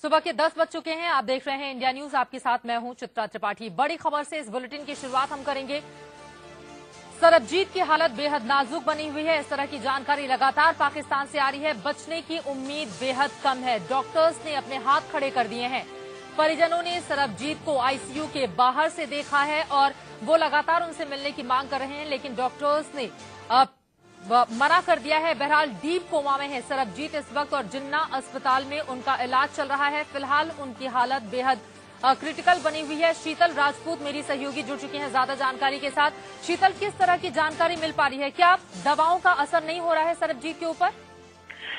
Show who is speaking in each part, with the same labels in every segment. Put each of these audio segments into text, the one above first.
Speaker 1: सुबह के 10 बज चुके हैं। आप देख रहे हैं इंडिया न्यूज। आपके साथ मैं हूं चित्रा त्रिपाठी। बड़ी खबर से इस बुलेटिन की शुरुआत हम करेंगे। सरबजीत की हालत बेहद नाजुक बनी हुई है। इस तरह की जानकारी लगातार पाकिस्तान से आ रही है। बचने की उम्मीद बेहद कम है। डॉक्टर्स ने अपने हाथ खड़े कर दिए हैं। परिजनों ने सरबजीत को आईसीयू के बाहर से देखा है और वो लगातार उनसे मिलने की मांग कर रहे हैं, लेकिन डॉक्टर्स ने मना कर दिया है। बहरहाल डीप कोमा में है सरबजीत इस वक्त और जिन्ना अस्पताल में उनका इलाज चल रहा है। फिलहाल उनकी हालत बेहद क्रिटिकल बनी हुई है। शीतल राजपूत मेरी सहयोगी जुड़ चुकी हैं ज्यादा जानकारी के साथ। शीतल, किस तरह की जानकारी मिल पा रही है? क्या दवाओं का असर नहीं हो रहा है सरबजीत के ऊपर?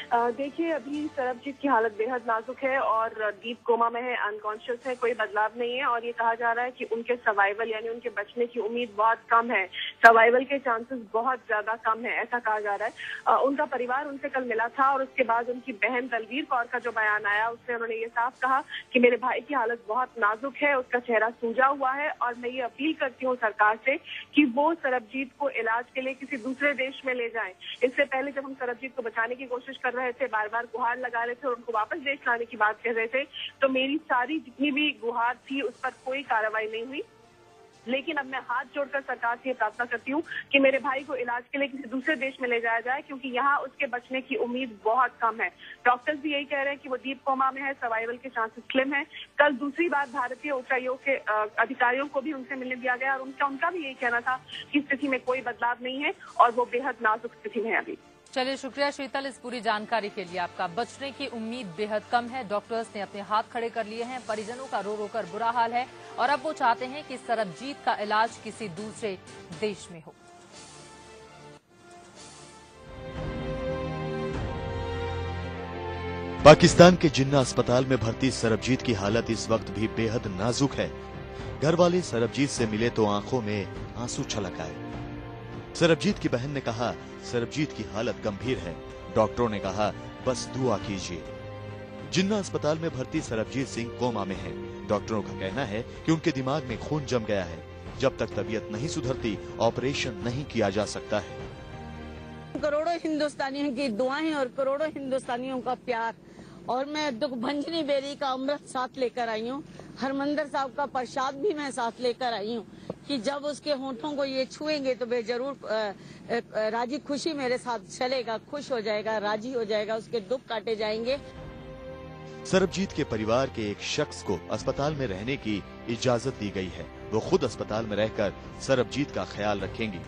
Speaker 2: देखिए, अभी सरबजीत की हालत बेहद नाजुक है और डीप कोमा में है, अनकॉन्शियस है, कोई बदलाव नहीं है और ये कहा जा रहा है कि उनके सर्वाइवल यानी उनके बचने की उम्मीद बहुत कम है। सर्वाइवल के चांसेस बहुत ज्यादा कम है, ऐसा कहा जा रहा है। उनका परिवार उनसे कल मिला था और उसके बाद उनकी बहन दलवीर कौर का जो बयान आया उसमें उन्होंने ये साफ कहा कि मेरे भाई की हालत बहुत नाजुक है, उसका चेहरा सूजा हुआ है और मैं ये अपील करती हूँ सरकार से कि वो सरबजीत को इलाज के लिए किसी दूसरे देश में ले जाएं। इससे पहले जब हम सरबजीत को बचाने की कोशिश कर रहे थे, बार बार गुहार लगा रहे थे और उनको वापस देश लाने की बात कर रहे थे, तो मेरी सारी जितनी भी गुहार थी उस पर कोई कार्रवाई नहीं हुई। लेकिन अब मैं हाथ जोड़कर सरकार से प्रार्थना करती हूँ कि मेरे भाई को इलाज के लिए किसी दूसरे देश में ले जाया जाए, क्योंकि यहाँ उसके बचने की उम्मीद बहुत कम है। डॉक्टर्स भी यही कह रहे हैं कि वो डीप कोमा में है, सर्वाइवल के चांसेस स्लिम है। कल दूसरी बार भारतीय उच्चायोग के अधिकारियों को भी उनसे मिलने दिया गया और उनका भी यही कहना था कि स्थिति में कोई बदलाव नहीं है और वो बेहद नाजुक स्थिति में है अभी।
Speaker 1: चलिए, शुक्रिया शीतल इस पूरी जानकारी के लिए आपका। बचने की उम्मीद बेहद कम है। डॉक्टर्स ने अपने हाथ खड़े कर लिए हैं। परिजनों का रो रो कर बुरा हाल है और अब वो चाहते हैं कि सरबजीत का इलाज किसी दूसरे देश में हो।
Speaker 3: पाकिस्तान के जिन्ना अस्पताल में भर्ती सरबजीत की हालत इस वक्त भी बेहद नाजुक है। घर वाले सरबजीत से मिले तो आंखों में आंसू छलक आए। सरबजीत की बहन ने कहा, सरबजीत की हालत गंभीर है। डॉक्टरों ने कहा, बस दुआ कीजिए। जिन्ना अस्पताल में भर्ती सरबजीत सिंह कोमा में है। डॉक्टरों का कहना है कि उनके दिमाग में खून जम गया है। जब तक तबीयत नहीं सुधरती, ऑपरेशन नहीं किया जा सकता है।
Speaker 4: करोड़ों हिंदुस्तानियों की दुआएं और करोड़ों हिंदुस्तानियों का प्यार और मैं दुख भंजनी बेरी का अमृत साथ लेकर आई हूँ। हरमंदिर साहब का प्रसाद भी मैं साथ लेकर आई हूँ कि जब उसके होठों को ये छुएंगे तो वे जरूर राजी खुशी मेरे साथ चलेगा, खुश हो जाएगा, राजी हो जाएगा, उसके दुख काटे जाएंगे।
Speaker 3: सरबजीत के परिवार के एक शख्स को अस्पताल में रहने की इजाजत दी गई है। वो खुद अस्पताल में रहकर सरबजीत का ख्याल रखेंगी।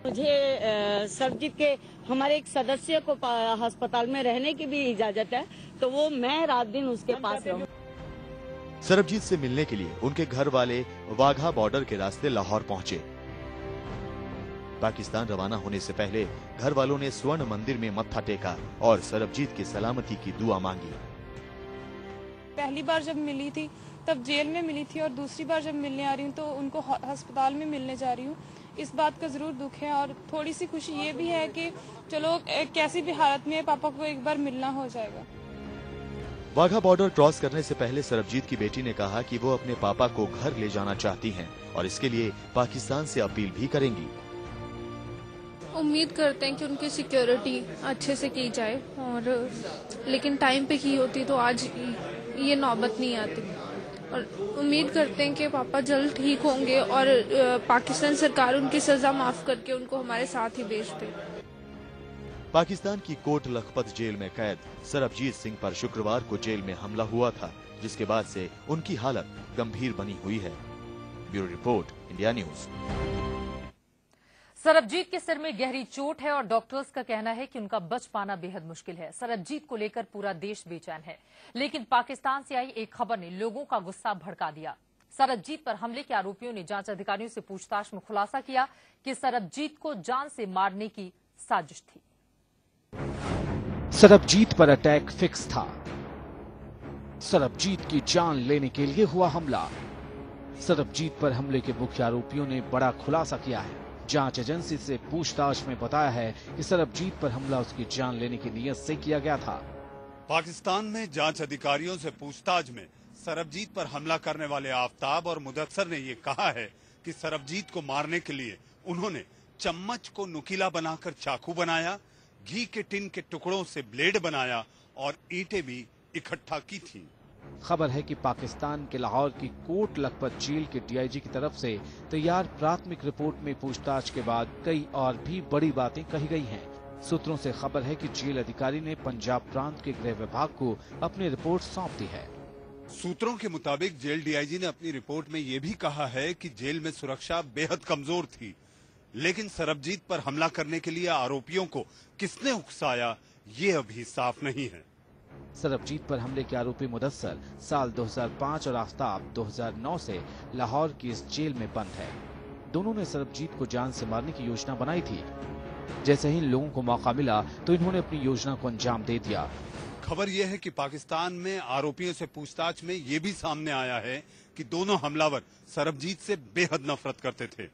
Speaker 4: मुझे सरबजीत के हमारे एक सदस्य को अस्पताल में रहने की भी इजाजत है, तो वो मैं रात दिन उसके पास रहूं।
Speaker 3: सरबजीत से मिलने के लिए उनके घर वाले वाघा बॉर्डर के रास्ते लाहौर पहुंचे। पाकिस्तान रवाना होने से पहले घर वालों ने स्वर्ण मंदिर में मत्था टेका और सरबजीत की सलामती की दुआ मांगी।
Speaker 5: पहली बार जब मिली थी तब जेल में मिली थी और दूसरी बार जब मिलने आ रही हूँ तो उनको अस्पताल में मिलने जा रही हूँ। इस बात का जरूर दुख है और थोड़ी सी खुशी ये भी है कि चलो कैसी भी हालत में पापा को एक बार मिलना हो जाएगा।
Speaker 3: वाघा बॉर्डर क्रॉस करने से पहले सरबजीत की बेटी ने कहा कि वो अपने पापा को घर ले जाना चाहती हैं और इसके लिए पाकिस्तान से अपील भी करेंगी।
Speaker 5: उम्मीद करते हैं कि उनकी सिक्योरिटी अच्छे से की जाए और लेकिन टाइम पे की होती तो आज ये नौबत नहीं आती और उम्मीद करते हैं कि पापा जल्द ठीक होंगे और पाकिस्तान सरकार उनकी सजा माफ करके उनको हमारे साथ ही भेज दे।
Speaker 3: पाकिस्तान की कोट लखपत जेल में कैद सरबजीत सिंह पर शुक्रवार को जेल में हमला हुआ था, जिसके बाद से उनकी हालत गंभीर बनी हुई है। Bureau report, India news.
Speaker 1: Sarabjit के सिर में गहरी चोट है और डॉक्टर्स का कहना है कि उनका बच पाना बेहद मुश्किल है। सरबजीत को लेकर पूरा देश बेचैन है, लेकिन पाकिस्तान से आई एक खबर ने लोगों का गुस्सा भड़का दिया। सरबजीत पर हमले के आरोपियों ने जांच अधिकारियों से पूछताछ में खुलासा किया कि सरबजीत को जान से मारने की साजिश थी।
Speaker 6: सरबजीत पर अटैक फिक्स था। सरबजीत की जान लेने के लिए हुआ हमला। सरबजीत पर हमले के मुख्य आरोपियों ने बड़ा खुलासा किया है। जांच एजेंसी से पूछताछ में बताया है कि सरबजीत पर हमला उसकी जान लेने की नीयत से किया गया था।
Speaker 7: पाकिस्तान में जांच अधिकारियों से पूछताछ में सरबजीत पर हमला करने वाले आफताब और मुदस्सर ने ये कहा है कि सरबजीत को मारने के लिए उन्होंने चम्मच को नुकीला बनाकर चाकू बनाया, घी के टिन के टुकड़ों से ब्लेड बनाया और ईंटें भी इकट्ठा की थी।
Speaker 6: खबर है कि पाकिस्तान के लाहौर की कोट लखपत जेल के डीआईजी की तरफ से तैयार प्राथमिक रिपोर्ट में पूछताछ के बाद कई और भी बड़ी बातें कही गई हैं। सूत्रों से खबर है कि जेल अधिकारी ने पंजाब प्रांत के गृह विभाग को अपनी रिपोर्ट सौंप दी है।
Speaker 7: सूत्रों के मुताबिक जेल डीआईजी ने अपनी रिपोर्ट में ये भी कहा है कि जेल में सुरक्षा बेहद कमजोर थी, लेकिन सरबजीत पर हमला करने के लिए आरोपियों को किसने उकसाया ये अभी साफ नहीं है।
Speaker 6: सरबजीत पर हमले के आरोपी मुदस्सर साल 2005 और आफ्ताब 2009 से लाहौर की इस जेल में बंद है। दोनों ने सरबजीत को जान से मारने की योजना बनाई थी। जैसे ही इन लोगों को मौका मिला तो इन्होंने अपनी योजना को अंजाम दे दिया।
Speaker 7: खबर यह है कि पाकिस्तान में आरोपियों से पूछताछ में ये भी सामने आया है कि दोनों हमलावर सरबजीत से बेहद नफरत करते थे।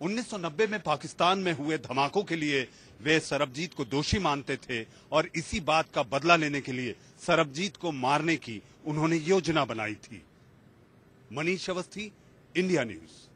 Speaker 7: 1990 में पाकिस्तान में हुए धमाकों के लिए वे सरबजीत को दोषी मानते थे और इसी बात का बदला लेने के लिए सरबजीत को मारने की उन्होंने योजना बनाई थी। Manish Awasthi, India news.